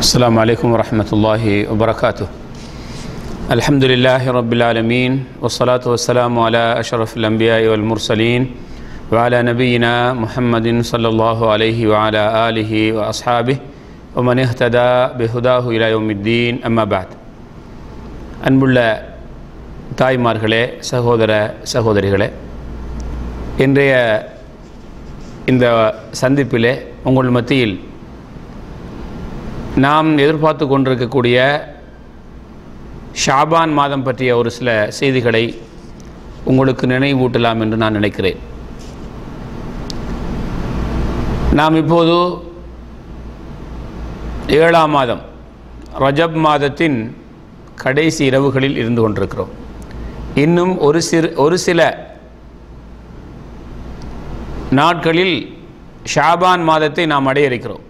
السلام عليكم ورحمة الله وبركاته. الحمد لله رب العالمين والصلاة والسلام على أشرف الأنبياء والمرسلين وعلى نبينا محمد صلى الله عليه وعلى آله وأصحابه ومن اهتدى بهداه إلى يوم الدين أما بعد. அன்புள்ள தாய்மார்களே, சகோதர சகோதரிகளே, இன்றைய இந்த சந்திப்பிலே உங்கள் மத்தியில் நாம் எதிர்பார்த்து கொண்டிருக்கக்கூடிய ஷாபான் மாதம் பற்றிய ஒரு சில செய்திகளை உங்களுக்கு நினைவூட்டலாம் என்று நான் நினைக்கிறேன். நாம் இப்போது 7ஆம் மாதம் ரஜப் மாதத்தின் கடைசி இரவுகளில் இருந்து கொண்டிருக்கிறோம். இன்னும் ஒரு சில நாட்களில் ஷாபான் மாதத்தை நாம் அடைய இருக்கிறோம்.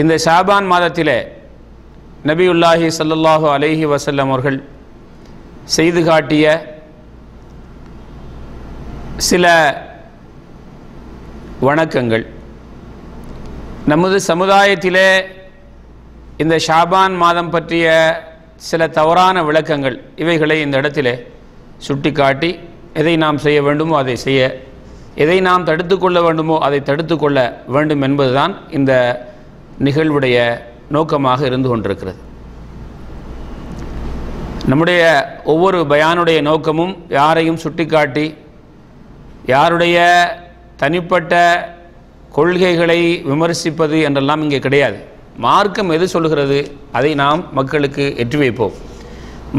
இந்த ஷாபான் மாதத்திலே நபியுல்லாஹி ஸல்லல்லாஹு அலைஹி வஸல்லம் அவர்கள் செய்து காட்டிய சில வணக்கங்கள், நமது சமுதாயத்திலே இந்த ஷாபான் மாதம் பற்றிய சில தவறான விளக்கங்கள், இவைகளை இந்த இடத்திலே சுட்டிக்காட்டி எதை நாம் செய்ய வேண்டுமோ அதை செய்ய, எதை நாம் தடுத்து கொள்ள வேண்டுமோ அதை தடுத்து கொள்ள வேண்டும் என்பதுதான் இந்த நிகழ்வுடைய நோக்கமாக இருந்து கொண்டிருக்கிறது. நம்முடைய ஒவ்வொரு பயானுடைய நோக்கமும் யாரையும் சுட்டிக்காட்டி யாருடைய தனிப்பட்ட கொள்கைகளை விமர்சிப்பது என்றெல்லாம் இங்கே கிடையாது. மார்க்கம் எது சொல்கிறது அதை நாம் மக்களுக்கு எற்றி வைப்போம்.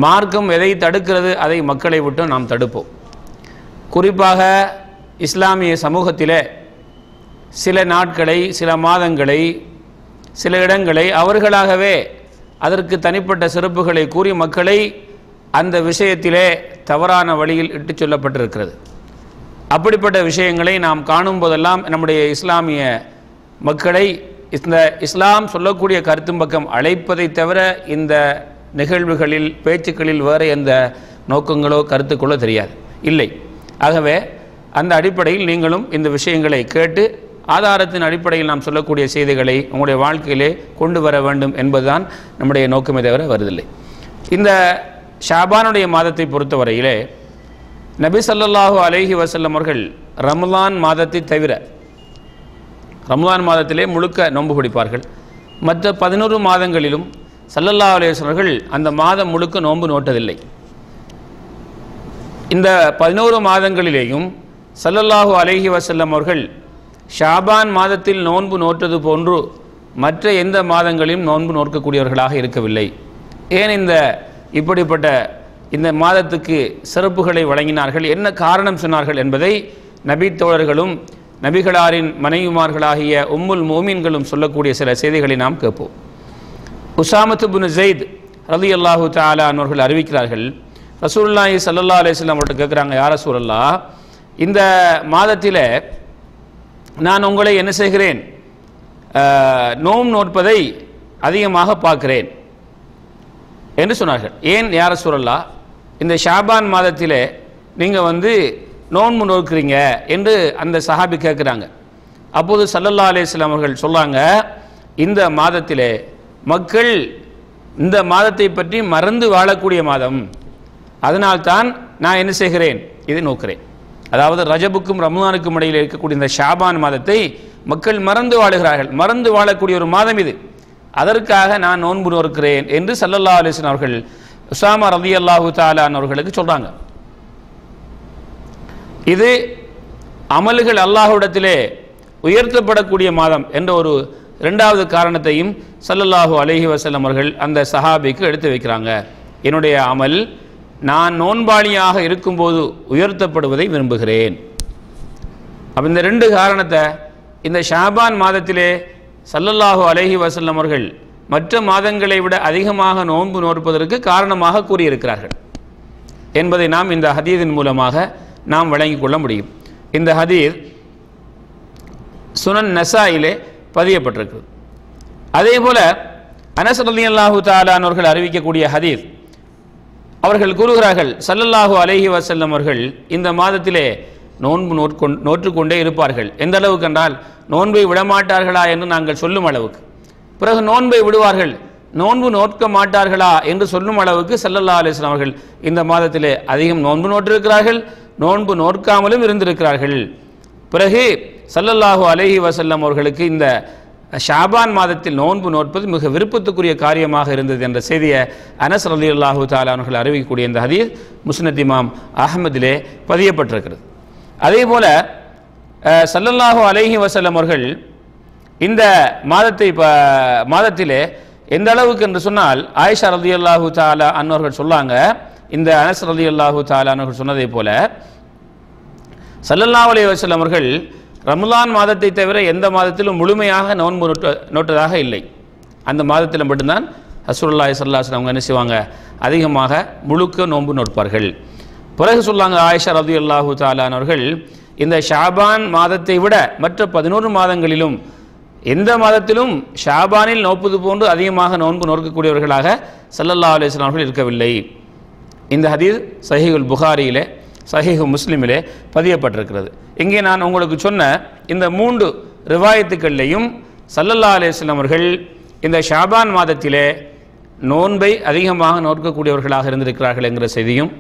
மார்க்கம் எதை தடுக்கிறது அதை மக்களை விட்டு நாம் தடுப்போம். குறிப்பாக இஸ்லாமிய சமூகத்திலே சில நாட்களை, சில மாதங்களை, சில இடங்களை அவர்களாகவே அதற்கு தனிப்பட்ட சிறப்புகளை கூறி மக்களை அந்த விஷயத்திலே தவறான வழியில் இட்டு சொல்லப்பட்டிருக்கிறது. அப்படிப்பட்ட விஷயங்களை நாம் காணும் போதெல்லாம் நம்முடைய இஸ்லாமிய மக்களை இந்த இஸ்லாம் சொல்லக்கூடிய கருத்தும் பக்கம் அழைப்பதை தவிர இந்த நிகழ்வுகளில், பேச்சுக்களில் வேறு எந்த நோக்கங்களோ கருத்துக்களோ தெரியாது, இல்லை. ஆகவே அந்த அடிப்படையில் நீங்களும் இந்த விஷயங்களை கேட்டு ஆதாரத்தின் அடிப்படையில் நாம் சொல்லக்கூடிய செய்திகளை உங்களுடைய வாழ்க்கையிலே கொண்டு வர வேண்டும் என்பதுதான் நம்முடைய நோக்கமே தவிர வருதில்லை. இந்த ஷாபானுடைய மாதத்தை பொறுத்தவரையிலே நபி ஸல்லல்லாஹு அலைஹி வஸல்லம் அவர்கள் ரமலான் மாதத்தை தவிர, ரமலான் மாதத்திலே முழுக்க நோன்பு பிடிப்பார்கள். மற்ற 11 மாதங்களிலும் ஸல்லல்லாஹு அலைஹி வஸல்லம் அவர்கள் அந்த மாதம் முழுக்க நோன்பு நோட்டதில்லை. இந்த 11 மாதங்களிலேயும் ஸல்லல்லாஹு அலைஹி வஸல்லம் அவர்கள் ஷாபான் மாதத்தில் நோன்பு நோட்டது போன்று மற்ற எந்த மாதங்களிலும் நோன்பு நோக்கக்கூடியவர்களாக இருக்கவில்லை. ஏன் இப்படிப்பட்ட இந்த மாதத்துக்கு சிறப்புகளை வழங்கினார்கள், என்ன காரணம் சொன்னார்கள் என்பதை நபி தோழர்களும் நபிகளாரின் மனைவிமார்களாகிய உம்முல் மோமீன்களும் சொல்லக்கூடிய சில செய்திகளை நாம் கேட்போம். உஸாமத்து பின் ஸைத் ரலியல்லாஹு தஆலா அவர்கள் அறிவிக்கிறார்கள், ரசூலுல்லாஹி ஸல்லல்லாஹு அலைஹி வஸல்லம் அவர்கிட்ட கேட்குறாங்க, யா ரசூலல்லாஹ், இந்த மாதத்தில் நான் உங்களை என்ன செய்கிறேன், நோன்பு நோற்பதை அதிகமாக பார்க்கிறேன் என்று சொன்னார்கள். ஏன் யா ரசூலல்லாஹ், இந்த ஷாபான் மாதத்தில் நீங்கள் நோன்பு நோக்கிறீங்க என்று அந்த சஹாபி கேட்குறாங்க. அப்போது ஸல்லல்லாஹு அலைஹி வஸல்லம் அவர்கள் சொல்கிறாங்க, இந்த மாதத்தில் மக்கள் இந்த மாதத்தை பற்றி மறந்து வாழக்கூடிய மாதம், அதனால்தான் நான் என்ன செய்கிறேன், இதை நோக்கிறேன். அதாவது ரஜபுக்கும் ரமலானுக்கும் இடையில் இருக்கக்கூடிய இந்த ஷாபான் மாதத்தை மக்கள் மறந்து வாழுகிறார்கள், மறந்து வாழக்கூடிய ஒரு மாதம் இது, அதற்காக நான் நோன்பு நோக்கிறேன் என்று ஸல்லல்லாஹு அலைஹி வஸல்லம் அவர்கள் உஸாமா ரலியல்லாஹு தஆலா அவர்களுக்கு சொல்றாங்க. இது அமல்கள் அல்லாஹ்விடத்திலே உயர்த்தப்படக்கூடிய மாதம் என்ற ஒரு இரண்டாவது காரணத்தையும் ஸல்லல்லாஹு அலைஹி வஸல்லம் அவர்கள் அந்த சஹாபிக்கு எடுத்து வைக்கிறாங்க. என்னுடைய அமல் நான் நோன்பாளியாக இருக்கும்போது உயர்த்தப்படுவதை விரும்புகிறேன். அப்போ இந்த ரெண்டு காரணத்தை இந்த ஷாபான் மாதத்திலே ஸல்லல்லாஹு அலைஹி வஸல்லம் அவர்கள் மற்ற மாதங்களை விட அதிகமாக நோன்பு நோற்பதற்கு காரணமாக கூறியிருக்கிறார்கள் என்பதை நாம் இந்த ஹதீஸின் மூலமாக நாம் வழங்கிக் கொள்ள முடியும். இந்த ஹதீஸ் சுனன் நசாயிலே பதியப்பட்டிருக்கு. அதே போல அனஸ் ரலியல்லாஹு தஆலா அவர்கள் அறிவிக்கக்கூடிய ஹதீஸ், அவர்கள் கூறுகிறார்கள், ஸல்லல்லாஹு அலைஹி வஸல்லம் அவர்கள் இந்த மாதத்திலே நோன்பு நோற்றுக்கொண்டே இருப்பார்கள். எந்த அளவுக்கு என்றால் நோன்பை விடமாட்டார்களா என்று நாங்கள் சொல்லும் அளவுக்கு. பிறகு நோன்பை விடுவார்கள், நோன்பு நோட்க மாட்டார்களா என்று சொல்லும் அளவுக்கு ஸல்லல்லாஹு அலைஹி வஸல்லம் அவர்கள் இந்த மாதத்திலே அதிகம் நோன்பு நோற்றிருக்கிறார்கள், நோன்பு நோற்காமலும் இருந்திருக்கிறார்கள். பிறகு ஸல்லல்லாஹு அலைஹி வஸல்லம் அவர்களுக்கு இந்த ஷாபான் மாதத்தில் நோன்பு நோட்பது மிக விருப்பத்துக்குரிய காரியமாக இருந்தது என்ற செய்தியை அனஸ் ரலியல்லாஹு தஆலா அவர்கள் அறிவிக்கக்கூடிய இந்த ஹதீஸ் முஸ்னத் இமாம் அஹ்மதிலே பதியப்பட்டிருக்கிறது. அதே போல ஸல்லல்லாஹு அலைஹி வஸல்லம் அவர்கள் இந்த மாதத்திலே எந்த அளவுக்கு என்று சொன்னால் ஆயிஷா ரலியல்லாஹு தஆலா அன்வர்கள் சொன்னாங்க, இந்த அனஸ் ரலியல்லாஹு தஆலா அன்வர்கள் சொன்னதை போல ஸல்லல்லாஹு அலைஹி வஸல்லம் அவர்கள் ரமலான் மாதத்தை தவிர எந்த மாதத்திலும் முழுமையாக நோன்பு நோட்டதாக இல்லை. அந்த மாதத்தில் மட்டும்தான் ரசூலுல்லாஹி ஸல்லல்லாஹு அலைஹி வஸல்லம் அவங்க என்ன செய்வாங்க, அதிகமாக முழுக்க நோன்பு நோட்பார்கள். பிறகு சொல்லாங்க ஆயிஷா ரலியல்லாஹு தஆலா அவர்கள், இந்த ஷாபான் மாதத்தை விட மற்ற 11 மாதங்களிலும் எந்த மாதத்திலும் ஷாபானில் நோப்பது போன்று அதிகமாக நோன்பு நோக்கக்கூடியவர்களாக ஸல்லல்லாஹு அலைஹி வஸல்லம் அவர்கள் இருக்கவில்லை. இந்த ஹதீஸ் சஹீஹுல் புகாரியிலே சஹீஹு முஸ்லிமிலே பதியப்பட்டிருக்கிறது. இங்கே நான் உங்களுக்கு சொன்ன இந்த 3 ரிவாயத்துக்கள்லையும் ஸல்லல்லாஹு அலைஹி வஸல்லம் அவர்கள் இந்த ஷாபான் மாதத்திலே நோன்பை அதிகமாக நோக்கக்கூடியவர்களாக இருந்திருக்கிறார்கள் என்கிற செய்தியும்,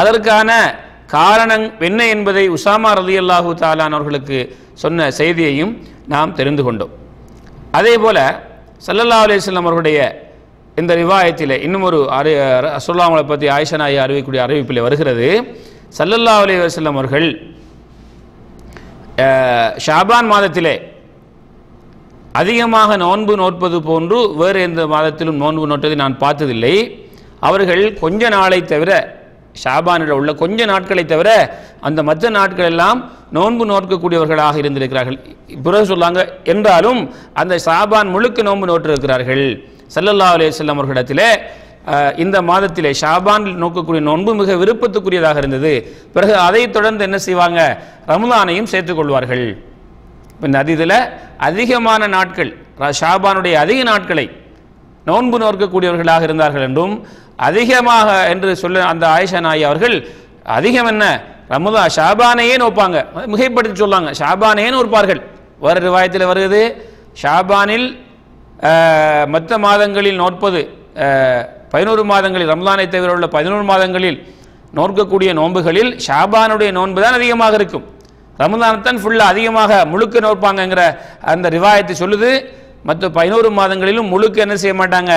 அதற்கான காரணம் என்ன என்பதை உசாமா ரலியல்லாஹு தஆலா அவர்களுக்கு சொன்ன செய்தியையும் நாம் தெரிந்து கொண்டோம். அதே போல ஸல்லல்லாஹு அலைஹி வஸல்லம் அவர்களுடைய இந்த ரிவாயத்திலே இன்னும் ஒரு ரசூலுல்லாஹை பற்றி ஆயிஷா நாயகி அறிவிக்கக்கூடிய அறிவிப்பில் வருகிறது, ஸல்லல்லாஹு அலைஹி வஸல்லம் அவர்கள் ஷாபான் மாதத்திலே அதிகமாக நோன்பு நோட்பது போன்று வேறு எந்த மாதத்திலும் நோன்பு நோட்டதை நான் பார்த்ததில்லை. அவர்கள் கொஞ்ச நாளை தவிர, ஷாபானில் உள்ள கொஞ்ச நாட்களை தவிர அந்த மற்ற நாட்கள் எல்லாம் நோன்பு நோக்கக்கூடியவர்களாக இருந்திருக்கிறார்கள். பிறகு சொல்லாங்க, என்றாலும் அந்த ஷாபான் முழுக்க நோன்பு நோட்டிருக்கிறார்கள். ஸல்லல்லாஹு அலைஹி வஸல்லம் அவர்களிடத்திலே இந்த மாதத்திலே ஷாபான் நோக்கக்கூடிய நோன்பு மிக விருப்பத்துக்குரியதாக இருந்தது. பிறகு அதை தொடர்ந்து என்ன செய்வாங்க, ரமலானையும் சேர்த்துக்கொள்வார்கள். இந்த அதில் அதிகமான நாட்கள் ஷாபானுடைய அதிக நாட்களை நோன்பு நோக்கக்கூடியவர்களாக இருந்தார்கள் என்றும், அதிகமாக என்று சொல்ல அந்த ஆயிஷா நாயகி அவர்கள் அதிகம் என்ன ஷாபானையே நோப்பாங்க, மிகைப்படுத்தி சொல்லாங்க, ஷாபானையே நோற்பார்கள். வேறு ரிவாயத்தில் வருகிறது, ஷாபானில் மற்ற மாதங்களில் நோற்பது 11 மாதங்களில் ரம்லானை தவிர உள்ள 11 மாதங்களில் நோக்கக்கூடிய நோன்புகளில் ஷாபானுடைய நோன்பு தான் அதிகமாக இருக்கும். ரமலான் ஃபுல்லாக அதிகமாக முழுக்க நோற்பாங்கங்கிற அந்த ரிவாயத்தை சொல்லுது. மற்ற 11 மாதங்களிலும் முழுக்க என்ன செய்ய மாட்டாங்க,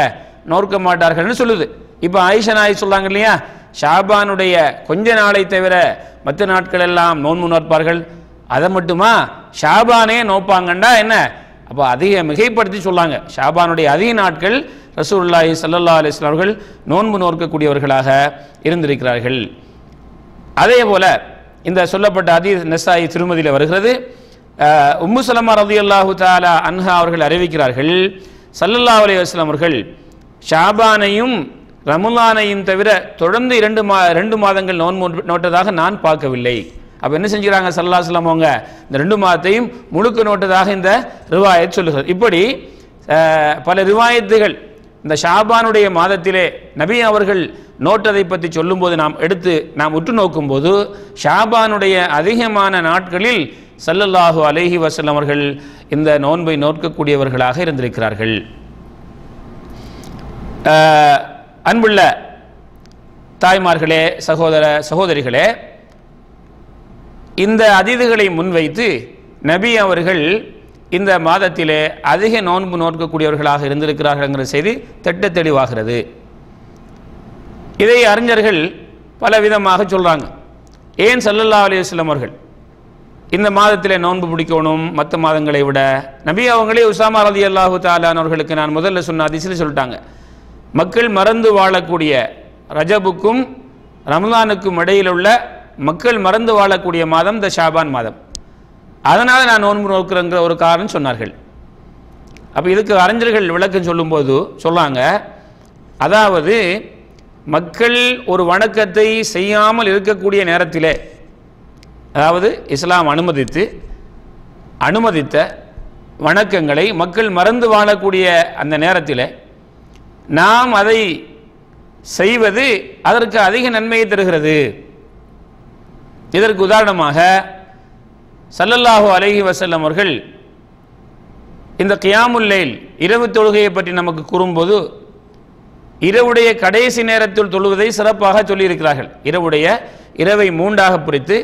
நோற்க மாட்டார்கள்னு சொல்லுது. இப்போ ஆயிஷா நாயகி சொல்றாங்க இல்லையா, ஷாபானுடைய கொஞ்ச நாளை தவிர மற்ற நாட்கள் எல்லாம் நோன்பு நோற்பார்கள். அதை மட்டுமா ஷாபானே நோப்பாங்கண்டா என்ன, அப்போ அதிக மிகைப்படுத்தி சொல்லாங்க. ஷாபானுடைய அதிக நாட்கள் ரசூலுல்லாஹி ஸல்லல்லாஹு அலைஹி வஸல்லம் அவர்கள் நோன்பு நோக்கக்கூடியவர்களாக இருந்திருக்கிறார்கள். அதே போல இந்த சொல்லப்பட்ட ஹதீஸ் நஸாயி திருமதியில் வருகிறது. உம்மு சலமா ரலியல்லாஹு தஆலா அன்ஹா அவர்கள் அறிவிக்கிறார்கள், ஸல்லல்லாஹு அலைஹி வஸல்லம் அவர்கள் ஷாபானையும் ரமலானையும் தவிர தொடர்ந்து 2 மாதங்கள் நோன்பு நோட்டதாக நான் பார்க்கவில்லை. அப்போ என்ன செஞ்சுக்கிறாங்க ஸல்லல்லாஹு அலைஹி வஸல்லம் அவங்க, இந்த 2 மாதத்தையும் முழுக்க நோட்டதாக இந்த ரிவாயத் சொல்லுகிறது. இப்படி பல ரிவாயத்துகள் இந்த ஷாபானுடைய மாதத்திலே நபி அவர்கள் நோட்டதை பற்றி சொல்லும்போது நாம் உற்று நோக்கும்போது ஷாபானுடைய அதிகமான நாட்களில் ஸல்லல்லாஹு அலைஹி வஸல்லம் அவர்கள் இந்த நோன்பை நோக்கக்கூடியவர்களாக இருந்திருக்கிறார்கள். அன்புள்ள தாய்மார்களே, சகோதரிகளே, இந்த அதிதிகளை முன்வைத்து நபி அவர்கள் இந்த மாதத்திலே அதிக நோன்பு நோக்கக்கூடியவர்களாக இருந்திருக்கிறார்கள் என்கிற செய்தி திட்ட தெளிவாகிறது. இதை அறிஞர்கள் பல விதமாக சொல்றாங்க. ஏன் ஸல்லல்லாஹு அலைஹி வஸல்லம் அவர்கள் இந்த மாதத்திலே நோன்பு பிடிக்கணும் மற்ற மாதங்களை விட? நபி அவங்களே உசாமா ரலியல்லாஹு தஆலா அவர்களுக்கு நான் முதல்ல சொன்ன ஹதீஸில் சொல்லிட்டாங்க, மக்கள் மறந்து வாழக்கூடிய ரஜபுக்கும் ரமலானுக்கும் இடையில் உள்ள மக்கள் மறந்து வாழக்கூடிய மாதம் இந்த ஷாபான் மாதம், அதனால் நான் நோன்பு நோக்கிறேங்கிற ஒரு காரணம் சொன்னார்கள். அப்போ இதுக்கு அறிஞர்கள் விளக்கம் சொல்லும்போது சொல்லாங்க, அதாவது மக்கள் ஒரு வணக்கத்தை செய்யாமல் இருக்கக்கூடிய நேரத்திலே, அதாவது இஸ்லாம் அனுமதித்த வணக்கங்களை மக்கள் மறந்து வாழக்கூடிய அந்த நேரத்தில் நாம் அதை செய்வது அதற்கு அதிக நன்மையை தருகிறது. இதற்கு உதாரணமாக ஸல்லல்லாஹு அலைஹி வஸல்லம் அவர்கள் இந்த கியாமுல் லைல் இரவு தொழுகையை பற்றி நமக்கு கூறும்போது இரவுடைய கடைசி நேரத்தில் தொழுவதை சிறப்பாக சொல்லியிருக்கிறார்கள். இரவை 3ஆக பிரித்து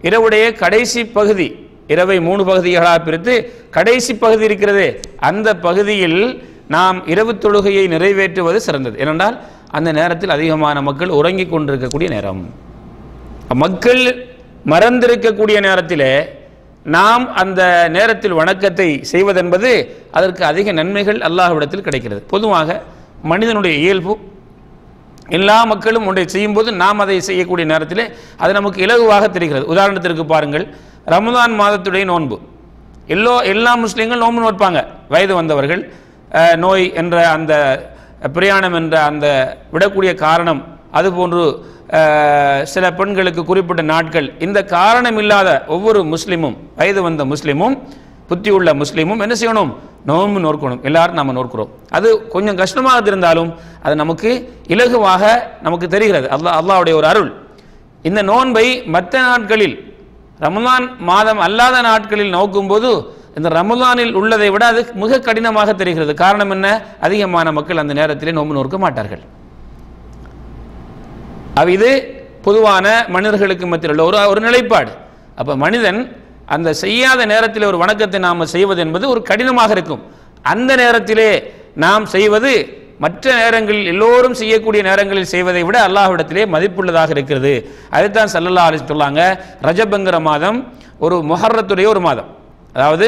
இரவுடைய கடைசி பகுதி, இரவை 3 பகுதிகளாக பிரித்து கடைசி பகுதி இருக்கிறது, அந்த பகுதியில் நாம் இரவு தொழுகையை நிறைவேற்றுவது சிறந்தது. ஏனென்றால் அந்த நேரத்தில் அதிகமான மக்கள் உறங்கிக் கொண்டிருக்கக்கூடிய நேரம், மக்கள் மறந்திருக்கக்கூடிய நேரத்திலே நாம் அந்த நேரத்தில் வணக்கத்தை செய்வதென்பது அதற்கு அதிக நன்மைகள் அல்லாஹ்விடத்தில் கிடைக்கிறது. பொதுவாக மனிதனுடைய இயல்பு எல்லா மக்களும் ஒன்றை செய்யும்போது நாம் அதை செய்யக்கூடிய நேரத்தில் அது நமக்கு இலகுவாக தெரிகிறது. உதாரணத்திற்கு பாருங்கள், ரமதான் மாதத்துடைய நோன்பு எல்லா முஸ்லீம்கள் நோன்பு நோட்பாங்க. வயது வந்தவர்கள், நோய் என்ற அந்த பிரயாணம் என்ற அந்த விடக்கூடிய காரணம், அதுபோன்று சில பெண்களுக்கு குறிப்பிட்ட நாட்கள், இந்த காரணம் இல்லாத ஒவ்வொரு முஸ்லீமும், வயது வந்த முஸ்லீமும் புத்தியுள்ள முஸ்லீமும் என்ன செய்யணும்? நோன்பு நோக்கணும். எல்லாரும் நாம் நோக்கிறோம். அது கொஞ்சம் கஷ்டமாக இருந்தாலும் அது நமக்கு இலகுவாக நமக்கு தெரிகிறது. அல்லாஹ்வுடைய ஒரு அருள். இந்த நோன்பை மற்ற நாட்களில், ரமலான் மாதம் அல்லாத நாட்களில் நோக்கும்போது இந்த ரமலானில் உள்ளதை விட அது மிக கடினமாக தெரிகிறது. காரணம் என்ன? அதிகமான மக்கள் அந்த நேரத்திலே நோன்பு நோக்க மாட்டார்கள். இது பொதுவான மனிதர்களுக்கு மத்தியில் ஒரு நிலைப்பாடு. அப்போ மனிதன் அந்த செய்யாத நேரத்தில் ஒரு வணக்கத்தை நாம் செய்வது என்பது ஒரு கடினமாக இருக்கும். அந்த நேரத்திலே நாம் செய்வது மற்ற நேரங்களில் எல்லோரும் செய்யக்கூடிய நேரங்களில் செய்வதை விட அல்லாஹ்விடத்திலே மதிப்புள்ளதாக இருக்கிறது. அதைத்தான் ஸல்லல்லாஹு அலைஹி சொல்லாங்க, ரஜப்ங்கிற மாதம் ஒரு முஹர்ரத்துடைய ஒரு மாதம், அதாவது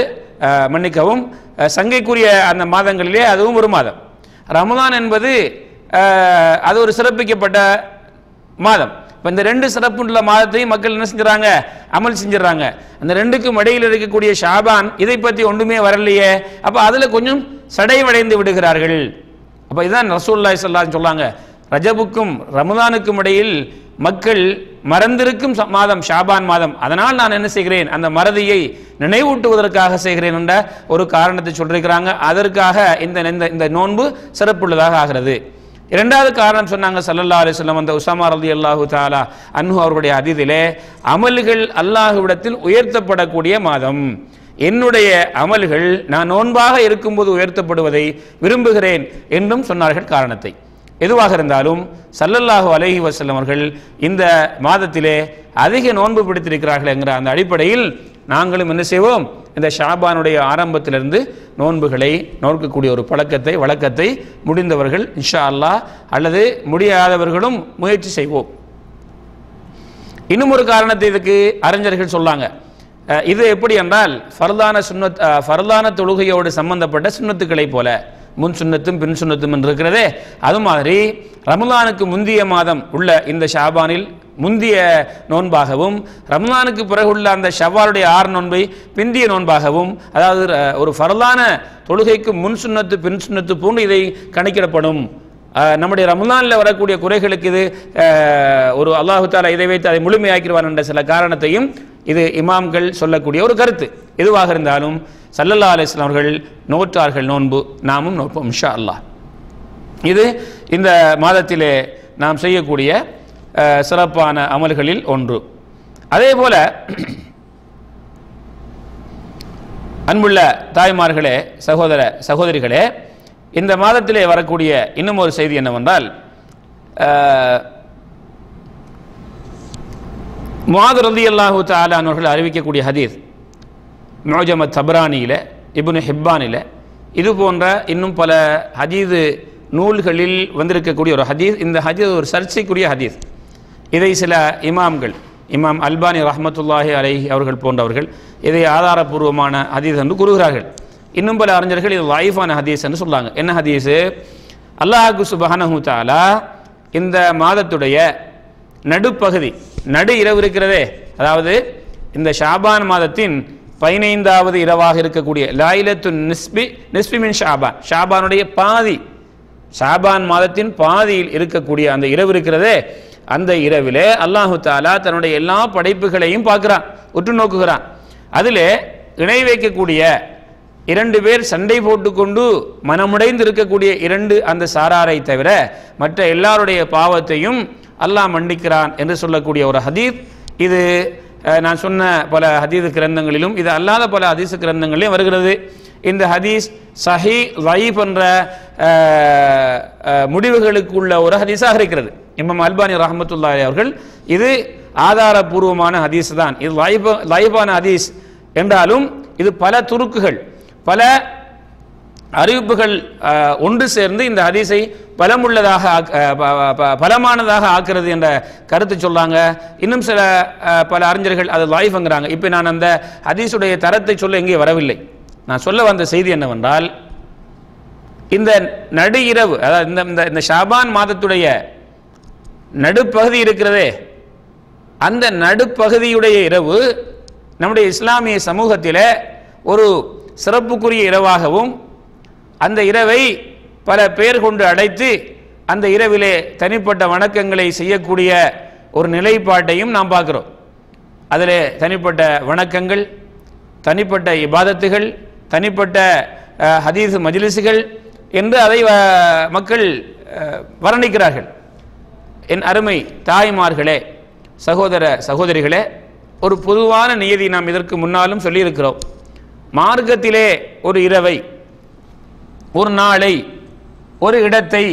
மன்னிக்கவும் சங்கைக்குரிய அந்த மாதங்களிலே அதுவும் ஒரு மாதம். ரமலான் என்பது அது ஒரு சிறப்பிக்கப்பட்ட மாதம். இப்போ இந்த 2 சிறப்புள்ள மாதத்தையும் மக்கள் என்ன செஞ்சுறாங்க? அமல் செஞ்சிடறாங்க. அந்த 2க்கும் இடையில் இருக்கக்கூடிய ஷாபான், இதை பற்றி ஒன்றுமே வரலையே, அப்போ அதில் கொஞ்சம் சடைவடைந்து விடுகிறார்கள். அப்போ இதுதான் ரசூலுல்லாஹி ஸல்லல்லாஹு அலைஹி சொல்லாங்க, ரஜபுக்கும் ரமலானுக்கும் இடையில் மக்கள் மறந்திருக்கும் மாதம் ஷாபான் மாதம். அதனால் நான் என்ன செய்கிறேன்? அந்த மறதியை நினைவூட்டுவதற்காக செய்கிறேன் என்ற ஒரு காரணத்தை சொல்லியிருக்கிறாங்க. அதற்காக இந்த நோன்பு சிறப்புள்ளதாக ஆகிறது. இரண்டாவது காரணம் சொன்னாங்க ஸல்லல்லாஹு அலைஹி வஸல்லம், அந்த உஸாமா ரலியல்லாஹு தஆலா அன்ஹு அவருடைய ஹதீஸிலே, அமல்கள் அல்லாஹ்விடத்தில் உயர்த்தப்படக்கூடிய மாதம். என்னுடைய அமல்கள் நான் நோன்பாக இருக்கும்போது உயர்த்தப்படுவதை விரும்புகிறேன் என்றும் சொன்னார்கள் காரணத்தை. எதுவாக இருந்தாலும் ஸல்லல்லாஹு அலைஹி வஸல்லம் அவர்கள் இந்த மாதத்திலே அதிக நோன்பு பிடித்திருக்கிறார்கள் என்கிற அந்த அடிப்படையில் நாங்களும் என்ன செய்வோம்? இந்த ஷாபானுடைய ஆரம்பத்திலிருந்து நோன்புகளை நோக்கக்கூடிய ஒரு வழக்கத்தை முடிந்தவர்கள் இன்ஷா அல்லாஹ் அல்லது முடியாதவர்களும் முயற்சி செய்வோம். இன்னும் ஒரு காரணத்தை இதுக்கு அறிஞர்கள் சொல்லாங்க. இது எப்படி என்றால், ஃபர்தான தொழுகையோடு சம்பந்தப்பட்ட சுன்னத்துக்களை போல, முன் சுன்னத்தும் பின் சுன்னத்தும் என்று இருக்கிறதே, அது மாதிரி ரமலானுக்கு முந்திய மாதம் உள்ள இந்த ஷாபானில் முந்திய நோன்பாகவும், ரமலானுக்கு பிறகுள்ள அந்த ஷவ்வாலுடைய 6 நோன்பை பிந்திய நோன்பாகவும், அதாவது ஒரு ஃபர்தான தொழுகைக்கு முன் சுன்னத்து பின் சுன்னத்து போன்று இதை கணக்கிடப்படும். நம்முடைய ரமலானில் வரக்கூடிய குறைகளுக்கு இது ஒரு அல்லாஹு தஆலா இதை வைத்து அதை முழுமையாக்கிடுவார் என்ற சில காரணத்தையும் இது இமாம்கள் சொல்லக்கூடிய ஒரு கருத்து. எதுவாக இருந்தாலும் ஸல்லல்லாஹு அலைஹி வஸல்லம் அவர்கள் நோற்றார்கள் நோன்பு, நாமும் நோற்போம் இன்ஷா அல்லாஹ். இது இந்த மாதத்திலே நாம் செய்யக்கூடிய சிறப்பான அமல்களில் ஒன்று. அதே போல அன்புள்ள தாய்மார்களே, சகோதரிகளே, இந்த மாதத்திலே வரக்கூடிய இன்னும் ஒரு செய்தி என்னவென்றால், முஆத் ரலியல்லாஹு தஆலா அவர்கள் அறிவிக்கக்கூடிய ஹதீஸ் முஅஜம் தபரானியில, இப்னு ஹிப்பானில, இது போன்ற இன்னும் பல ஹதீஸ் நூல்களில் வந்திருக்கக்கூடிய ஒரு ஹதீஸ். இந்த ஹதீஸ் ஒரு சர்ச்சைக்குரிய ஹதீஸ். இதை சில இமாம்கள், இமாம் அல்பானி ரஹ்மத்துல்லாஹி அலைஹி அவர்கள் போன்றவர்கள் இதை ஆதாரபூர்வமான ஹதீஸ் என்று கூறுகிறார்கள். இன்னும் பல அறிஞர்கள் இது லைஃபான ஹதீஸ் என்று சொல்றாங்க. என்ன ஹதீஸ்? அல்லாஹ் சுப்ஹானஹு தஆலா இந்த மாதத்துடைய நடுப்பகுதி, நடு இரவு இருக்கிறதே, அதாவது இந்த ஷாபான் மாதத்தின் 15வது இரவாக இருக்கக்கூடிய லைலத்துன் நிஸ்பி மின் ஷாபான், ஷாபானுடைய பாதி, ஷாபான் மாதத்தின் பாதியில் இருக்கக்கூடிய அந்த இரவு இருக்கிறதே, அந்த இரவிலே அல்லாஹு தஆலா தன்னுடைய எல்லா படைப்புகளையும் பார்க்கிறான், உற்று நோக்குகிறான். அதிலே இணை வைக்கக்கூடிய 2 பேர் சண்டை போட்டுக்கொண்டு மனமுடைந்து இருக்கக்கூடிய 2 அந்த சாராரை தவிர மற்ற எல்லாருடைய பாவத்தையும் அல்லாஹ் மன்னிக்கிறான் என்று சொல்லக்கூடிய ஒரு ஹதீஸ். இது நான் சொன்ன பல ஹதீஸ் கிரந்தங்களிலும், இது அல்லாத பல ஹதீஸ் கிரந்தங்களிலும் வருகிறது. இந்த ஹதீஸ் சஹி லைஃப் என்ற முடிவுகளுக்கு உள்ள ஒரு ஹதீஸாக இருக்கிறது. இமாம் அல்பானி ரஹ்மத்துல்லாஹி அவர்கள் இது ஆதாரபூர்வமான ஹதீஸ் தான், இது லைஃபான ஹதீஸ் என்றாலும் இது பல துருக்குகள் பல அறிவிப்புகள் ஒன்று சேர்ந்து இந்த ஹதீஸை பலமுள்ளதாக பலமானதாக ஆக்கிறது என்ற கருத்து சொல்றாங்க. இன்னும் சில பல அறிஞர்கள் அது லைஃப்ங்கிறாங்க. இப்போ நான் அந்த ஹதீஸுடைய தரத்தை சொல்ல எங்கே வரவில்லை. நான் சொல்ல வந்த செய்தி என்னவென்றால், இந்த நடு இரவு, அதாவது இந்த ஷாபான் மாதத்துடைய நடுப்பகுதி இருக்கிறதே, அந்த நடுப்பகுதியுடைய இரவு நம்முடைய இஸ்லாமிய சமூகத்தில் ஒரு சிறப்புக்குரிய இரவாகவும், அந்த இரவை பல பெயர் கொண்டு அழைத்து அந்த இரவிலே தனிப்பட்ட வணக்கங்களை செய்யக்கூடிய ஒரு நிலைப்பாட்டையும் நாம் பார்க்கிறோம். அதில் தனிப்பட்ட வணக்கங்கள், தனிப்பட்ட இபாதத்துகள், தனிப்பட்ட ஹதீஸ் மஜ்லிஸுகள் என்று அதை மக்கள் வர்ணிக்கிறார்கள். என் அருமை தாய்மார்களே, சகோதர சகோதரிகளே, ஒரு பொதுவான நியதி நாம் இதற்கு முன்னாலும் சொல்லியிருக்கிறோம். மார்க்கத்திலே ஒரு இரவை, ஒரு நாளை, ஒரு இடத்தை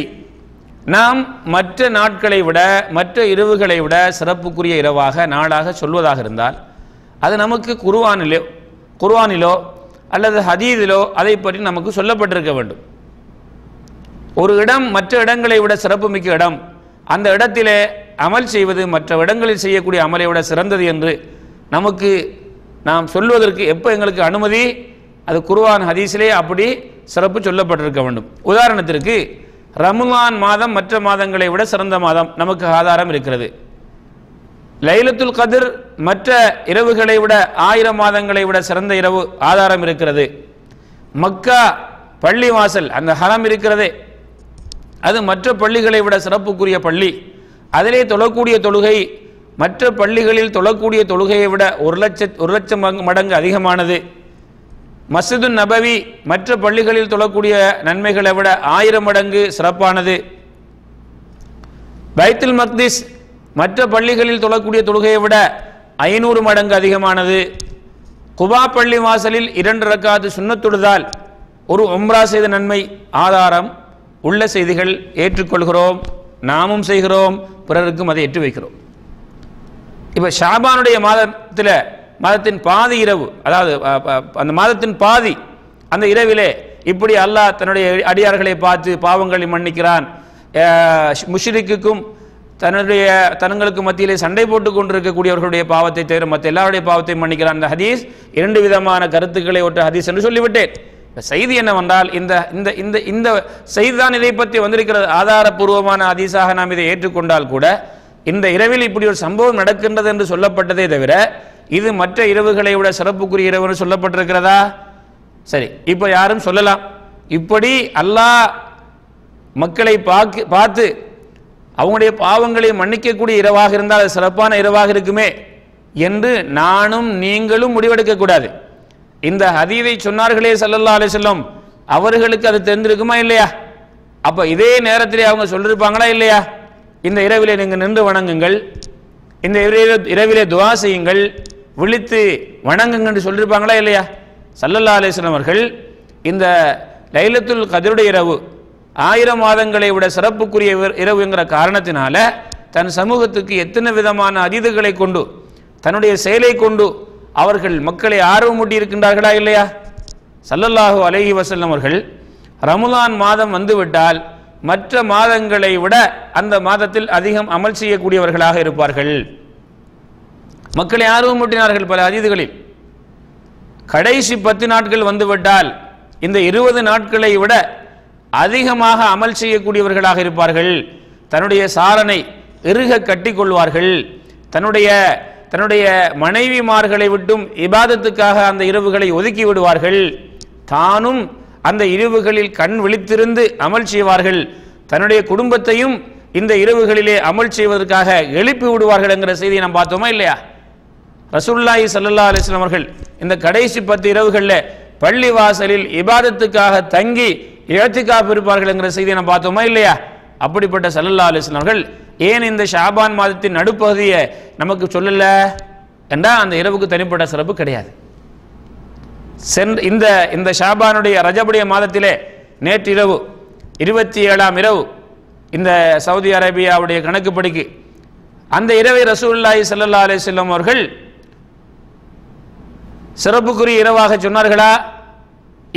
நாம் மற்ற நாட்களை விட, மற்ற இரவுகளை விட சிறப்புக்குரிய இரவாக நாளாக சொல்வதாக இருந்தால் அது நமக்கு குர்ஆனிலோ அல்லது ஹதீஸிலோ அதை பற்றி நமக்கு சொல்லப்பட்டிருக்க வேண்டும். ஒரு இடம் மற்ற இடங்களை விட சிறப்புமிக்க இடம், அந்த இடத்திலே அமல் செய்வது மற்ற இடங்களில் செய்யக்கூடிய அமலை விட சிறந்தது என்று நமக்கு நாம் சொல்வதற்கு எப்போ எங்களுக்கு அனுமதி? அது குர்ஆன் ஹதீஸிலே அப்படி சிறப்பு சொல்லப்பட்டிருக்க வேண்டும். உதாரணத்திற்கு ரமலான் மாதம் மற்ற மாதங்களை விட சிறந்த மாதம், நமக்கு ஆதாரம் இருக்கிறது. லைலத்துல் கத்ர் மற்ற இரவுகளை விட 1000 மாதங்களை விட சிறந்த இரவு, ஆதாரம் இருக்கிறது. மக்கா பள்ளி வாசல், அந்த ஹரம் இருக்கிறதே, அது மற்ற பள்ளிகளை விட சிறப்புக்குரிய பள்ளி, அதிலே தொழக்கூடிய தொழுகை மற்ற பள்ளிகளில் தொழக்கூடிய தொழுகையை விட 1,00,000 மடங்கு அதிகமானது. மஸ்ஜிது நபவி மற்ற பள்ளிகளில் தொழக்கூடிய நன்மைகளை விட 1000 மடங்கு சிறப்பானது. பைத்துல் மக்திஸ் மற்ற பள்ளிகளில் தொழக்கூடிய தொழுகையை விட 500 மடங்கு அதிகமானது. குபா பள்ளி வாசலில் 2 ரக்காத்து சுன்னத் தொழுதால் ஒரு உம்ரா செய்த நன்மை, ஆதாரம் உள்ள செய்திகள் ஏற்றுக்கொள்கிறோம், நாமும் செய்கிறோம், பிறருக்கும் அதை ஏற்று வைக்கிறோம். இப்போ ஷாபானுடைய மாதத்தின் பாதி இரவு, அதாவது அந்த மாதத்தின் பாதி அந்த இரவிலே இப்படி அல்லாஹ் தன்னுடைய அடியார்களை பார்த்து பாவங்களை மன்னிக்கிறான். முஷ்ரிக்குக்கும் தனங்களுக்கு மத்தியிலே சண்டை போட்டுக் கொண்டிருக்கக்கூடியவர்களுடைய பாவத்தை தவிர மற்ற எல்லாருடைய பாவத்தையும் மன்னிக்கிறான். இந்த ஹதீஸ் 2 விதமான கருத்துக்களை ஒற்ற ஹதீஸ் என்று சொல்லிவிட்டேன். செய்தி என்னவென்றால், இந்த இந்த இந்த இந்த செய்திதான் இதை பற்றி வந்திருக்கிறது. ஆதாரபூர்வமான ஹதீஸாக நாம் இதை ஏற்றுக்கொண்டால் கூட இந்த இரவில் இப்படி ஒரு சம்பவம் நடக்கின்றது என்று சொல்லப்பட்டதே தவிர இது மற்ற இரவுகளை விட சிறப்புக்குரிய இரவு என்று சொல்லப்பட்டிருக்கிறதா? சரி, இப்போ யாரும் சொல்லலாம், இப்படி அல்லாஹ் மக்களை பார்த்து அவங்களுடைய பாவங்களை மன்னிக்கக்கூடிய இரவாக இருந்தால் அது சிறப்பான இரவாக இருக்குமே என்று நானும் நீங்களும் முடிவெடுக்கக்கூடாது. இந்த ஹதீஸை சொன்னார்களே ஸல்லல்லாஹு அலைஹி வஸல்லம், அவர்களுக்கு அது தெரிந்திருக்குமா இல்லையா? அப்போ இதே நேரத்திலே அவங்க சொல்லியிருப்பாங்களா இல்லையா? இந்த இரவிலே நீங்கள் நின்று வணங்குங்கள், இந்த இரவிலே துஆ செய்யுங்கள், விழித்து வணங்குங்கள் என்று சொல்லியிருப்பாங்களா இல்லையா? ஸல்லல்லாஹு அலைஹி வஸல்லம் அவர்கள் இந்த லைலத்துல் கத்ருடைய இரவு 1000 மாதங்களை விட சிறப்புக்குரிய இரவு என்கிற காரணத்தினால தன் சமூகத்துக்கு எத்தனை விதமான அதீதுகளை கொண்டு தன்னுடைய செயலை கொண்டு அவர்கள் மக்களை ஆர்வமூட்டி இருக்கின்றார்களா இல்லையா? ஸல்லல்லாஹு அலைஹி வஸல்லம் அவர்கள் ரமலான் மாதம் வந்துவிட்டால் மற்ற மாதங்களை விட அந்த மாதத்தில் அதிகம் அமல் செய்யக்கூடியவர்களாக இருப்பார்கள். மக்களை ஆர்வமூட்டினார்கள் பல அதீதுகளில். கடைசி 10 நாட்கள் வந்துவிட்டால் இந்த 20 நாட்களை விட அதிகமாக அமல் செய்யக்கூடியவர்களாக இருப்பார்கள். தன்னுடைய சாரனை இறுக கட்டிக்கொள்வார்கள். தன்னுடைய மனைவிமார்களை விட்டும் இபாதத்துக்காக அந்த இரவுகளை ஒதுக்கி விடுவார்கள். தானும் அந்த இரவுகளில் கண் விழித்திருந்து அமல் செய்வார்கள். தன்னுடைய குடும்பத்தையும் இந்த இரவுகளிலே அமல் செய்வதற்காக எழுப்பி விடுவார்கள் என்கிற செய்தியை நாம் பார்த்தோமா இல்லையா? ரசூலுல்லாஹி ஸல்லல்லாஹு அலைஹி வஸல்லம் அவர்கள் இந்த கடைசி 10 இரவுகளில் பள்ளி வாசலில் இபாதத்துக்காக தங்கி இஅ்திகாஃப் இருப்பார்கள் என்கிற செய்தியை நாம் பார்த்தோமா இல்லையா? அப்படிப்பட்ட ஸல்லல்லாஹு அலைஹி வஸல்லம் அவர்கள் ஏன் இந்த ஷாபான் மாதத்தின் நடுப்பகுதியை நமக்கு சொல்லல என்றால் அந்த இரவுக்கு தனிப்பட்ட சிறப்பு கிடையாது. இந்த ஷாபானுடைய ரஜபுடைய மாதத்திலே நேற்றிரவு 27ஆம் இரவு இந்த சவுதி அரேபியாவுடைய கணக்குப்படிக்கு அந்த இரவை ரசூலுல்லாஹி ஸல்லல்லாஹு அலைஹி வஸல்லம் அவர்கள் சிறப்புக்குரிய இரவாக சொன்னார்களா?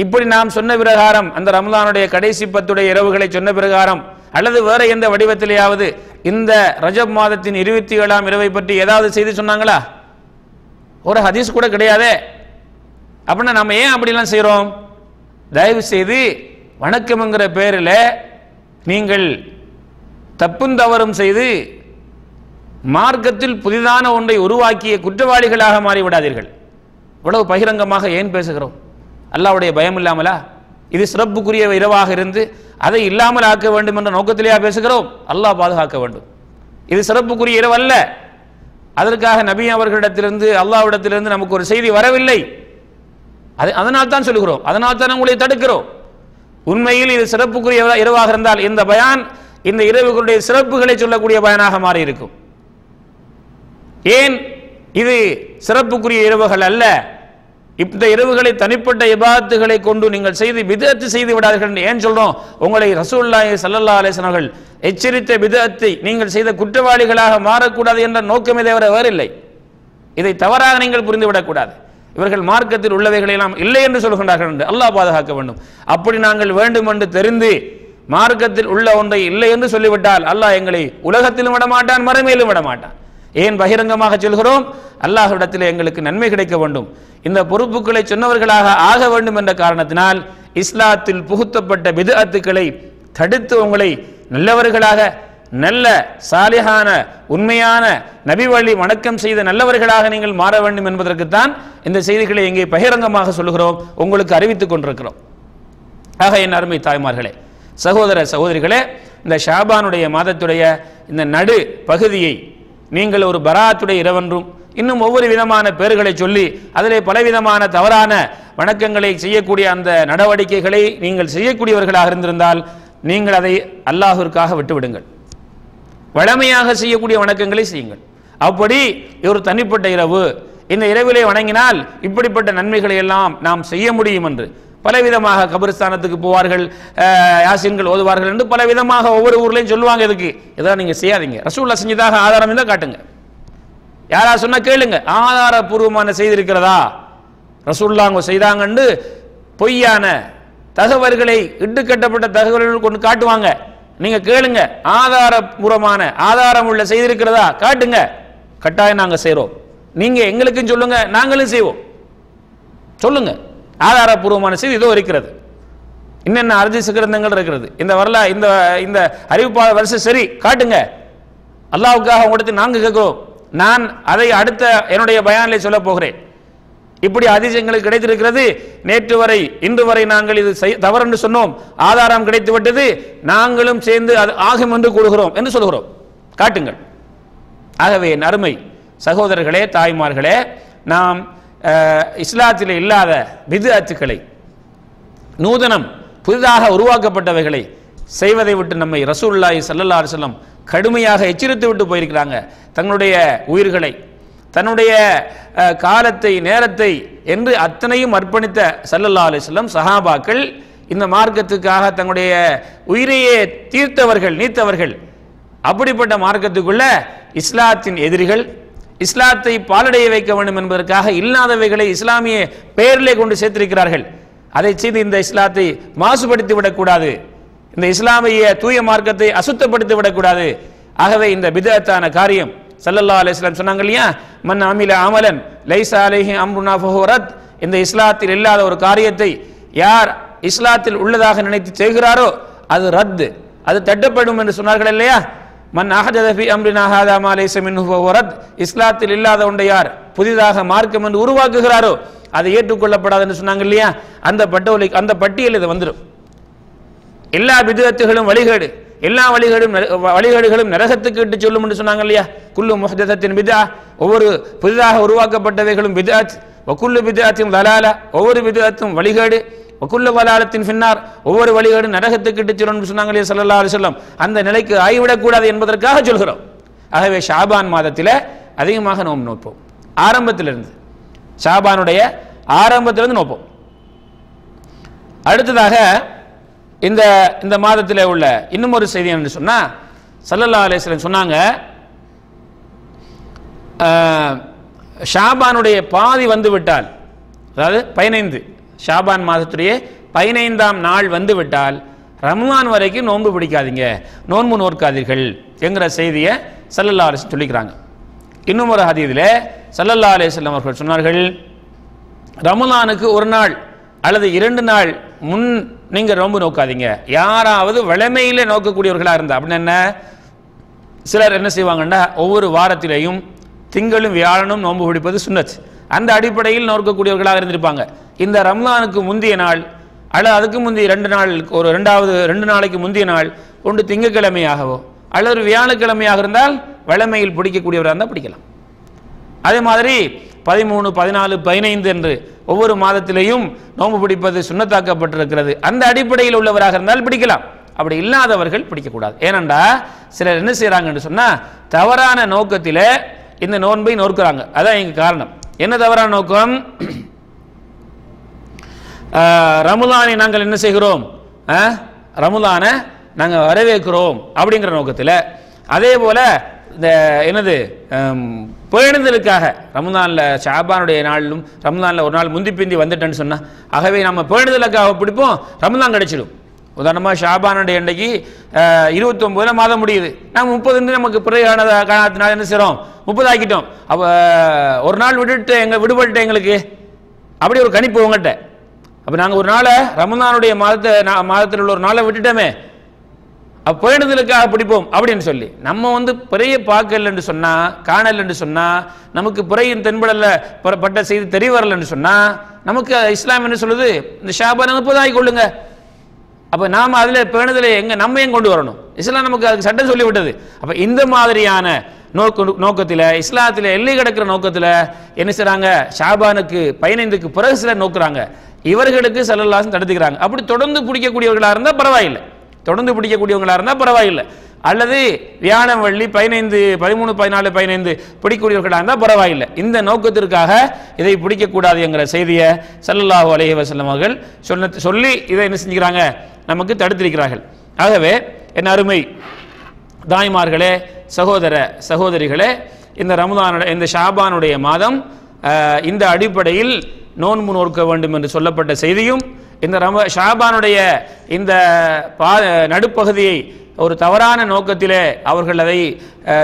இப்படி நாம் சொன்ன பிரகாரம் அந்த ரமலானுடைய கடைசி 10 இரவுகளை சொன்ன பிரகாரம் அல்லது வேற எந்த வடிவத்திலேயாவது இந்த ரஜப் மாதத்தின் 27ஆம் இரவை பற்றி ஏதாவது செய்தி சொன்னாங்களா? ஒரு ஹதீஸ் கூட கிடையாதே. அப்படின்னா நம்ம ஏன் அப்படிலாம் செய்கிறோம்? தயவு செய்து வணக்கம்ங்கிற பேரில் நீங்கள் தப்பும் தவறும் செய்து மார்க்கத்தில் புதிதான ஒன்றை உருவாக்கிய குற்றவாளிகளாக மாறிவிடாதீர்கள். இவ்வளவு பகிரங்கமாக ஏன் பேசுகிறோம்? அல்லாஹ்வுடைய பயம் இல்லாமலா? இது சிறப்புக்குரிய இரவாக இருந்து அதை இல்லாமல் ஆக்க வேண்டும் என்ற நோக்கத்திலேயா பேசுகிறோம்? அல்லாஹ் பாதுகாக்க வேண்டும். இது சிறப்புக்குரிய இரவு அல்ல. அதற்காக நபி அவர்களிடத்திலிருந்து அல்லாஹ்விடத்திலிருந்து நமக்கு ஒரு செய்தி வரவில்லை. அதனால் தான் சொல்லுகிறோம், அதனால் தான் உங்களை தடுக்கிறோம். உண்மையில் இது சிறப்புக்குரிய இரவாக இருந்தால் இந்த பயான் இந்த இரவுகளுடைய சிறப்புகளை சொல்லக்கூடிய பயானாக மாறி இருக்கும். ஏன் இது சிறப்புக்குரிய இரவுகள் அல்ல? இந்த இரவுகளை தனிப்பட்ட இபாதத்துகளை கொண்டு நீங்கள் செய்து பிதஅத் செய்து விடாதீர்கள் என்று ஏன் சொல்றோம்? உங்களை ரசூலுல்லாஹி ஸல்லல்லாஹு அலைஹி வஸல்லம் அவர்கள் எச்சரித்த பிதஅத்தை நீங்கள் செய்த குற்றவாளிகளாக மாறக்கூடாது என்ற நோக்கமே தவிர வேறில்லை. இதை தவறாக நீங்கள் புரிந்துவிடக்கூடாது. இவர்கள் மார்க்கத்தில் உள்ளவைகளை எல்லாம் இல்லை என்று சொல்கின்றார்கள் என்று அல்லாஹ் பாதுகாக்க வேண்டும். அப்படி நாங்கள் வேண்டும் என்று தெரிந்து மார்க்கத்தில் உள்ள ஒன்றை இல்லை என்று சொல்லிவிட்டால் அல்லாஹ் எங்களை உலகத்திலும் விடமாட்டான், மறுமையிலும் விடமாட்டான். ஏன் பகிரங்கமாக சொல்கிறோம்? அல்லாஹ்விடத்தில் எங்களுக்கு நன்மை கிடைக்க வேண்டும், இந்த பொறுப்புகளை சொன்னவர்களாக ஆக வேண்டும் என்ற காரணத்தினால் இஸ்லாத்தில் புகுத்தப்பட்ட பிதஅத்துக்களை தடுத்து உங்களை நல்லவர்களாக, நல்ல சாலிஹான உண்மையான நபி வழி வணக்கம் செய்த நல்லவர்களாக நீங்கள் மாற வேண்டும் என்பதற்குத்தான் இந்த செய்திகளை இங்கே பகிரங்கமாக சொல்கிறோம், உங்களுக்கு அறிவித்துக் கொண்டிருக்கிறோம். ஆக என் அருமை தாய்மார்களே, சகோதர சகோதரிகளே, இந்த ஷாபானுடைய மாதத்துடைய இந்த நடு பகுதியை நீங்கள் ஒரு பராத்துடைய இரவென்றும் இன்னும் ஒவ்வொரு விதமான பெயர்களை சொல்லி அதிலே பலவிதமான தவறான வணக்கங்களை செய்யக்கூடிய அந்த நடவடிக்கைகளை நீங்கள் செய்யக்கூடியவர்களாக இருந்திருந்தால் நீங்கள் அதை அல்லாஹ்விற்காக விட்டுவிடுங்கள். வழமையாக செய்யக்கூடிய வணக்கங்களை செய்யுங்கள். அப்படி ஒரு தனிப்பட்ட இரவு, இந்த இரவிலே வணங்கினால் இப்படிப்பட்ட நன்மைகளை எல்லாம் நாம் செய்ய முடியும் என்று பலவிதமாக கபிரஸ்தானத்துக்கு போவார்கள், யாசின்கள் ஓதுவார்கள் என்று பலவிதமாக ஒவ்வொரு ஊர்லையும் சொல்லுவாங்க. இதுக்கு இதெல்லாம் நீங்க செய்யாதீங்க. ரசூலுல்லாஹ் செஞ்சதாக ஆதாரம் இருந்தால் காட்டுங்க. யாரா சொன்னா கேளுங்க, ஆதாரபூர்வமான செய்தி இருக்கிறதா? ரசூலுல்லாஹ் செய்தாங்கன்னு பொய்யான தகவல்களை இட்டுக்கட்டப்பட்ட தகவல்கள் கொண்டு காட்டுவாங்க. நீங்க கேளுங்க, ஆதாரபூர்வமான ஆதாரம் உள்ள செய்தி இருக்கிறதா காட்டுங்க. கட்டாயம் நாங்க செய்றோம். நீங்க எங்களுக்கும் சொல்லுங்க, நாங்களும் செய்வோம். சொல்லுங்க, ஆதாரபூர்வமான செய்தி இதோ இருக்கிறது, என்னென்ன ஹதீஸ் கிரந்தங்கள் இருக்கிறது, இந்த வரலாறு இந்த அறிவிப்பாளர் வரிசை சரி காட்டுங்க. அல்லாஹ்வுக்காக உங்களிடத்தில் நாங்கள் கேட்கிறோம். நான் அதை அடுத்த என்னுடைய பயானிலே சொல்ல போகிறேன். இப்படி ஹதீஸ் எங்களுக்கு கிடைத்திருக்கிறது, நேற்று வரை இன்று வரை நாங்கள் இது தவறு என்று சொன்னோம், ஆதாரம் கிடைத்து விட்டது, நாங்களும் சேர்ந்து அது ஆகும் என்று கூறுகிறோம் என்று சொல்கிறோம், காட்டுங்கள். ஆகவே அருமை சகோதரர்களே, தாய்மார்களே, நாம் இஸ்லாத்தில் இல்லாத பித்அத்துக்களை, நூதனம் புதிதாக உருவாக்கப்பட்டவைகளை செய்வதை விட்டு நம்மை ரசூலுல்லாஹி ஸல்லல்லாஹு அலைஹி வஸல்லம் கடுமையாக எச்சரித்து விட்டு போயிருக்கிறாங்க. தன்னுடைய உயிர்களை, தன்னுடைய காலத்தை, நேரத்தை என்று அத்தனையும் அர்ப்பணித்த ஸல்லல்லாஹு அலைஹி வஸல்லம் சஹாபாக்கள் இந்த மார்க்கத்துக்காக தன்னுடைய உயிரையே நீத்தவர்கள். அப்படிப்பட்ட மார்க்கத்துக்குள்ள இஸ்லாத்தின் எதிரிகள் இஸ்லாத்தை பாலடைய வைக்க வேண்டும் என்பதற்காக இல்லாதவைகளை இஸ்லாமிய பெயரிலே கொண்டு சேர்த்திருக்கிறார்கள். அதை செய்து இந்த இஸ்லாத்தை மாசுபடுத்தி விடக்கூடாது, இந்த இஸ்லாமிய தூய மார்க்கத்தை அசுத்தப்படுத்தி விடக்கூடாது. ஆகவே இந்த பிதஅத்தான காரியம் ஸல்லல்லாஹு அலைஹி வஸல்லம் சொன்னாங்க இல்லையா, மன் அமில அமலன் லைஸா அலைஹி அம்ருனா ஃபஹுவ ரத். இந்த இஸ்லாத்தில் இல்லாத ஒரு காரியத்தை யார் இஸ்லாத்தில் உள்ளதாக நினைத்து செய்கிறாரோ அது ரத்து, அது தட்டப்படும் என்று சொன்னார்கள் இல்லையா. மன் அஹதத ஃபீ அம்ரினா ஹாதா மா லைஸ மின்ஹு ஃபஹுவ ரத். இஸ்லாத்தில் இல்லாத ஒன்றை யார் புதிதாக மார்க்கம் என்று உருவாக்குகிறாரோ அது ஏற்றுக்கொள்ளப்படாது என்று சொன்னாங்க இல்லையா. அந்த பட்டியல் இது வந்துடும். எல்லா பித்அத்துகளும் வழிகேடு, எல்லா வழிகேடுகளும் நரகத்துக்கு இட்டு சொல்லும் என்று சொன்னாங்க இல்லையா. குல்லு முஹ்தஸத்தின் பித்ஆ, ஒவ்வொரு புதிதாக உருவாக்கப்பட்டவைகளும் பித்அத். வகுல்லு பித்அத்தின் தலாலா, ஒவ்வொரு பித்அத்தும் வழிகேடு. வகுல்லு வலாலத்தின் ஃபின்னார், ஒவ்வொரு வழிகேடும் நரகத்துக்கு இட்டு சொல்லும் என்று சொன்னாங்க இல்லையா ஸல்லல்லாஹு அலைஹி வஸல்லம். அந்த நிலைக்கு ஆகிவிடக்கூடாது என்பதற்காக சொல்கிறோம். ஆகவே ஷாபான் மாதத்தில் அதிகமாக நோன்பு நோற்போம். ஆரம்பத்திலிருந்து ஷாபானுடைய ஆரம்பத்திலிருந்து நோப்போம். அடுத்ததாக இந்த இந்த மாதத்தில் உள்ள இன்னும் ஒரு செய்தி என்று சொன்னால், ஸல்லல்லாஹு அலைஹி வஸல்லம் சொன்னாங்க, ஷாபானுடைய பாதி வந்து விட்டால், அதாவது 15 ஷாபான் மாதத்துடைய 15ஆம் நாள் வந்து விட்டால் ரமலான் வரைக்கும் நோன்பு பிடிக்காதீங்க, நோன்பு நோற்காதீர்கள் என்கிற செய்தியை ஸல்லல்லாஹு அலைஹி வஸல்லம் சொல்லிக்கிறாங்க. இன்னும் ஒரு ஹதீஸில் ஸல்லல்லாஹு அலைஹி வஸல்லம் அவர்கள் சொன்னார்கள், ரமலானுக்கு ஒரு நாள் அல்லது 2 நாள் முன் நீங்கள் நோன்பு நோக்காதீங்க. யாராவது வழமையில் நோக்கக்கூடியவர்களாக இருந்தால், அப்படின்னு என்ன, சிலர் என்ன செய்வாங்கன்னா ஒவ்வொரு வாரத்திலேயும் திங்களும் வியாழனும் நோன்பு பிடிப்பது சுன்னத், அந்த அடிப்படையில் நோக்கக்கூடியவர்களாக இருந்திருப்பாங்க. இந்த ரம்லானுக்கு முந்தைய நாள் அல்லது அதுக்கு முந்தைய 2 நாள், ஒரு 2 நாளைக்கு முந்தைய நாள் ஒன்று திங்கக்கிழமையாகவோ அல்லது ஒரு வியாழக்கிழமையாக இருந்தால் வழமையில் பிடிக்கக்கூடியவராக இருந்தால் பிடிக்கலாம். அதே மாதிரி 13, 14, 15 என்று ஒவ்வொரு மாதத்திலேயும் நோன்பு பிடிப்பது சுன்னத்தாக்கப்பட்டிருக்கிறது. அந்த அடிப்படையில் உள்ளவராக இருந்தால் பிடிக்கலாம். அப்படி இல்லாதவர்கள் பிடிக்கக்கூடாது. ஏனென்றா சிலர் என்ன செய்கிறாங்கன்னு சொன்னால் தவறான நோக்கத்தில் இந்த நோன்பை நோக்கிறாங்க. அதான் இங்கே காரணம். என்ன தவறான நோக்கம்? ரமலானை நாங்கள் என்ன செய்கிறோம், ரமலானை நாங்கள் வரவேற்கிறோம் அப்படிங்கிற நோக்கத்தில். அதே போல் இந்த என்னது பேணுதலுக்காக ரமலானில் ஷாபானுடைய நாளிலும் ரமலானில் ஒரு நாள் முந்தி பிந்தி வந்துட்டேன்னு சொன்னால், ஆகவே நம்ம பேணுதலுக்காக பிடிப்போம், ரமலான் கிடைச்சிடும். உதாரணமாக ஷாபானுடைய அன்றைக்கு 29 மாதம் முடியுது, நாங்கள் 30 நமக்கு பிறகான காரணத்தினால என்ன செய்கிறோம், 30 ஆக்கிட்டோம். அப்போ ஒரு நாள் விடுபட்டு எங்களுக்கு அப்படி ஒரு கணிப்பு உங்கள்கிட்ட. அப்போ நாங்கள் ஒரு நாளை ரமலானுடைய மாதத்தில் உள்ள ஒரு நாளை விட்டுட்டோமே, அப்போ பேணுதலுக்காக பிடிப்போம் அப்படின்னு சொல்லி நம்ம பிறைய பார்க்கல என்று சொன்னால், காணல் என்று சொன்னால், நமக்கு பிறையின் தென்படல பட்ட செய்தி தெரிய வரல என்று சொன்னால், நமக்கு இஸ்லாம் என்ன சொல்லுது, இந்த ஷாபான் 30 ஆகி கொள்ளுங்க. அப்போ நாம் அதில் பேணுதலை நம்ம ஏன் கொண்டு வரணும்? இஸ்லாம் நமக்கு அதுக்கு சட்டம் சொல்லிவிட்டது. அப்போ இந்த மாதிரியான நோக்கத்தில், இஸ்லாத்தில் எல்லை கிடக்கிற நோக்கத்தில் என்ன செய்கிறாங்க, ஷாபானுக்கு 15க்கு பிறகு சிலர் நோக்குறாங்க. இவர்களுக்கு ஸல்லல்லாஹு அலைஹி தடுத்துக்கிறாங்க. அப்படி தொடர்ந்து பிடிக்கக்கூடியவர்களாக இருந்தால் பரவாயில்லை, தொடர்ந்து பிடிக்கக்கூடியவங்களாக இருந்தால் பரவாயில்லை. அல்லது வியாழன் வெள்ளி 15, 13, 14, 15 பிடிக்கக்கூடியவர்களாக இருந்தால் பரவாயில்லை. இந்த நோக்கத்திற்காக இதை பிடிக்கக்கூடாது என்கிற செய்தியை ஸல்லல்லாஹு அலைஹி வஸல்லம் அவர்கள் சொல்லி இதை என்ன செஞ்சுக்கிறாங்க, நமக்கு தடுத்திருக்கிறார்கள். ஆகவே என் அருமை தாய்மார்களே, சகோதர சகோதரிகளே, இந்த இந்த ஷாபானுடைய மாதம் இந்த அடிப்படையில் நோன்பு நோக்க வேண்டும் என்று சொல்லப்பட்ட செய்தியும், இந்த ஷாபானுடைய இந்த நடுப்பகுதியை ஒரு தவறான நோக்கத்திலே அவர்கள் அதை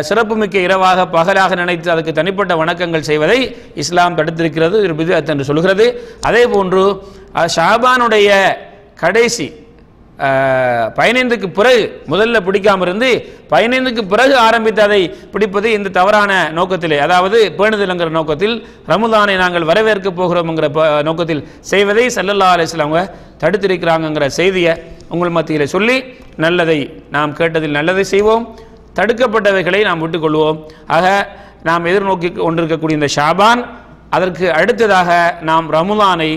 சிறப்புமிக்க இரவாக பகலாக நினைத்து அதுக்கு தனிப்பட்ட வணக்கங்கள் செய்வதை இஸ்லாம் தடுத்திருக்கிறது, ஒரு பித்அத் என்று சொல்கிறது. அதே போன்று ஷாபானுடைய கடைசி 15க்கு பிறகு முதல்ல பிடிக்காமல் இருந்து 15க்கு பிறகு ஆரம்பித்து அதை பிடிப்பது இந்த தவறான நோக்கத்திலே, அதாவது பேணுதல்ங்கிற நோக்கத்தில் ரமலானை நாங்கள் வரவேற்க போகிறோம்ங்கிற நோக்கத்தில் செய்வதை ஸல்லல்லாஹு அலைஹி வஸல்லம் தடுத்திருக்கிறாங்கிற செய்தியை உங்கள் மத்தியில் சொல்லி, நல்லதை நாம் கேட்டதில் நல்லதை செய்வோம், தடுக்கப்பட்டவைகளை நாம் விட்டுக்கொள்வோம். ஆக நாம் எதிர்நோக்கி கொண்டிருக்கக்கூடிய இந்த ஷாபான், அதற்கு அடுத்ததாக நாம் ரமலானை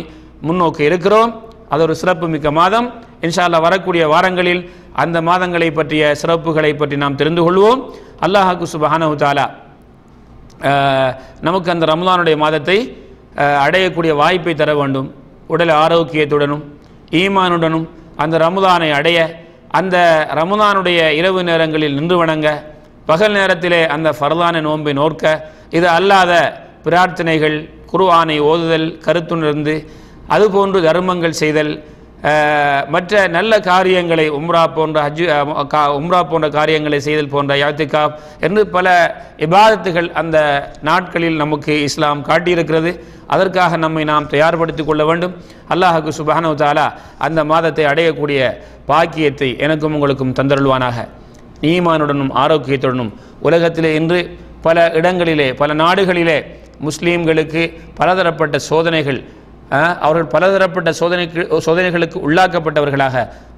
முன்னோக்கி இருக்கிறோம். அது ஒரு சிறப்பு மிக்க மாதம். இன்ஷா அல்லாஹ் வரக்கூடிய வாரங்களில் அந்த மாதங்களை பற்றிய சிறப்புகளை பற்றி நாம் தெரிந்து கொள்வோம். அல்லாஹ்வுக்கு சுப்ஹானஹு தஆலா நமக்கு அந்த ரமலானுடைய மாதத்தை அடையக்கூடிய வாய்ப்பை தர வேண்டும். உடல் ஆரோக்கியத்துடனும் ஈமானுடனும் அந்த ரமலானை அடைய, அந்த ரமலானுடைய இரவு நேரங்களில் நின்று வணங்க, பகல் நேரத்திலே அந்த ஃபர்லான நோன்பை நோக்க, இது அல்லாத பிரார்த்தனைகள், குர்ஆனை ஓதுதல், கருத்துணர்ந்து, அதுபோன்று தர்மங்கள் செய்தல், மற்ற நல்ல காரியங்களை உம்ரா போன்ற காரியங்களை செய்தல் போன்ற இஅ்திகாஃப் என்று பல இபாதத்துகள் அந்த நாட்களில் நமக்கு இஸ்லாம் காட்டியிருக்கிறது. அதற்காக நம்மை நாம் தயார்படுத்திக் கொள்ள வேண்டும். அல்லாஹ்வுக்கு சுப்ஹானஹு வ தஆலா அந்த மாதத்தை அடையக்கூடிய பாக்கியத்தை எனக்கும் உங்களுக்கும் தந்தருள்வானாக. ஈமானுடனும் ஆரோக்கியத்துடனும் உலகத்திலே இன்று பல இடங்களிலே, பல நாடுகளிலே முஸ்லீம்களுக்கு பலதரப்பட்ட சோதனைகள், அவர்கள் பலதரப்பட்ட சோதனைகளுக்கு உள்ளாக்கப்பட்டவர்களாக,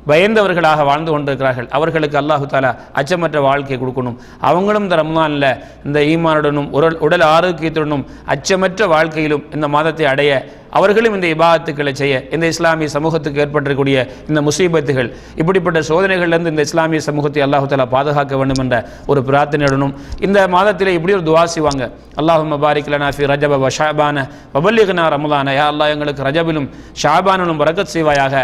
பயந்தவர்களாக வாழ்ந்து கொண்டிருக்கிறார்கள். அவர்களுக்கு அல்லாஹு தாலா அச்சமற்ற வாழ்க்கையை கொடுக்கணும். அவங்களும் இந்த ரமலானில் இந்த ஈமானுடனும் உடல் ஆரோக்கியத்துடனும் அச்சமற்ற வாழ்க்கையிலும் இந்த மாதத்தை அடைய அவர்களும் இந்த இபாதத்துக்களை செய்ய இந்த இஸ்லாமிய சமூகத்துக்கு ஏற்பட்டிருக்கக்கூடிய இந்த முசீபத்துகள் இப்படிப்பட்ட சோதனைகளிலிருந்து இந்த இஸ்லாமிய சமூகத்தை அல்லாஹு தாலா பாதுகாக்க வேண்டும் என்ற ஒரு பிரார்த்தனையுடனும் இந்த மாதத்திலே இப்படி ஒரு துஆ செய்வாங்க. அல்லாஹும்ம பாரிக் லனா ஃபி ரஜப வ ஷஅபான வபல்லிக்னா ரமலான. யா அல்லாஹ் எங்களுக்கு ரஜபிலும் ஷஅபானிலும் பரக்கத் செய்வாயாக,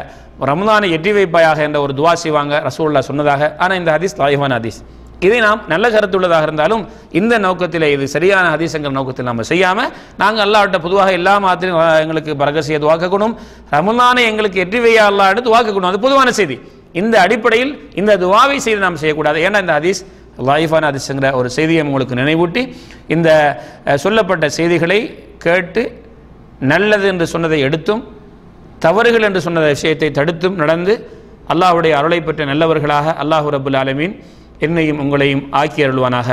ரமலானை எட்டி வைப்பாயாக என்ற ஒரு துஆ செய்வாங்க ரசூலுல்லாஹ் சொன்னதாக. ஆனால் இந்த ஹதீஸ் தாயிஃபான ஹதீஸ். இதை நாம் நல்ல கருத்துள்ளதாக இருந்தாலும் இந்த நோக்கத்தில் இது சரியான ஹதீஸ்ங்கிற நோக்கத்தில் நம்ம செய்யாமல் நாங்கள் அல்லாஹ்விட்ட பொதுவாக எல்லா மாதத்திலும் எங்களுக்கு பரக்கத் செய்ய துஆக்கணும், ரமலானை எங்களுக்கு எட்டி வையா அல்லாஹ்விட துஆக்கணும். அது பொதுவான செய்தி. இந்த அடிப்படையில் இந்த துஆவை செய்து நாம் செய்யக்கூடாது. ஏன்னா இந்த ஹதீஸ் லாயிஃபான ஹதீஸ்ங்கிற ஒரு செய்தியை உங்களுக்கு நினைவூட்டி இந்த சொல்லப்பட்ட செய்திகளை கேட்டு நல்லது என்று சொன்னதை எடுத்தும் தவறுகள் என்று சொன்ன விஷயத்தை தடுத்தும் நடந்து அல்லாஹ்வுடைய அருளை பெற்ற நல்லவர்களாக அல்லாஹ் ரப்புல் ஆலமீன் என்னையும் உங்களையும் ஆக்கி அருள்வானாக.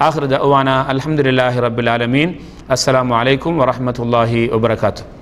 ஆகிரு தஅவானா அல்ஹம்துலில்லாஹி ரப்பில் ஆலமீன். அஸ்ஸலாமு அலைக்கும் வரஹ்மத்துல்லாஹி வபரகாத்துஹு.